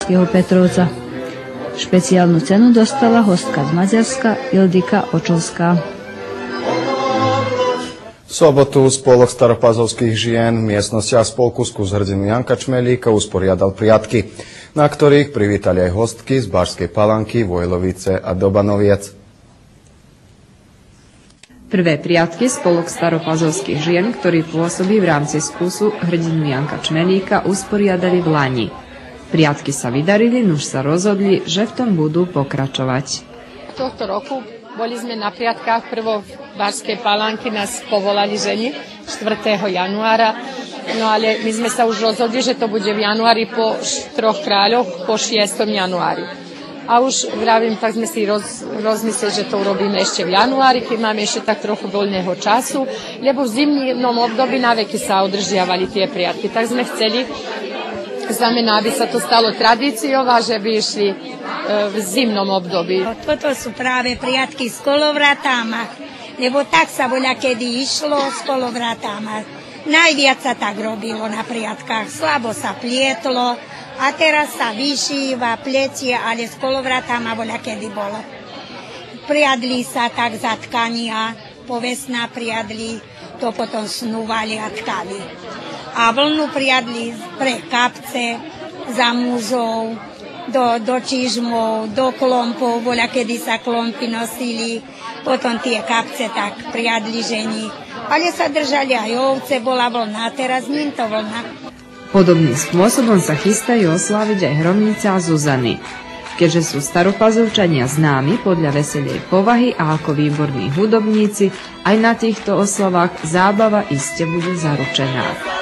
Banského Petrovca. Špeciálnu cenu dostala hostka z Maďarska Ildika Očovská. V sobotu spolok staropazovských žien v miestnosti a spolku z hrdinu Janka Čmelíka usporiadal priatky, na ktorých privítali aj hostky z Bašskej Palanky, Vojlovice a Dobanoviec. Prvé priatky spolok staropazovských žien, ktorý pôsobí v rámci skúsu hrdinu Janka Čmelíka, usporiadali v Lani. Priatky sa vydarili, nuž sa rozhodli, že v tom budú pokračovať. Tohto roku boli sme na priatkách, prvo v Bašskej Palanky nás povolali ženi 4. januára, no ale my sme sa už rozhodli, že to bude v januári po Troch kráľoch, po 6. januári. A už vravím, tak sme si rozmysleli, že to urobíme ešte v januári, keď máme ešte tak trochu voľného času, lebo v zimnom období na veky sa udržiavali tie priatky. Tak sme chceli, znamená, aby sa to stalo tradíciou a že by išli v zimnom období. Toto sú práve priatky s kolovratama, lebo tak sa voľa kedy išlo s kolovratama. Najviac sa tak robilo na priatkách, slabo sa plietlo a teraz sa vyšíva, pletie, ale s kolovratama voľa kedy bolo. Priadli sa tak za tkania, povesná priadli, to potom snúvali a tkali. A vlnu priadli pre kapce, za mužov, do čižmov, do klompov, voľa kedy sa klompy nosili, potom tie kapce tak priadli ženi. Ale sa držali aj ovce, bola vlna, teraz nie to vlna. Podobným spôsobom sa chystajú osláviť aj Hromnica a Zuzany. Keďže sú staropazovčania známi podľa veselej povahy a ako výborní hudobníci, aj na týchto oslavách zábava iste bude zaručená.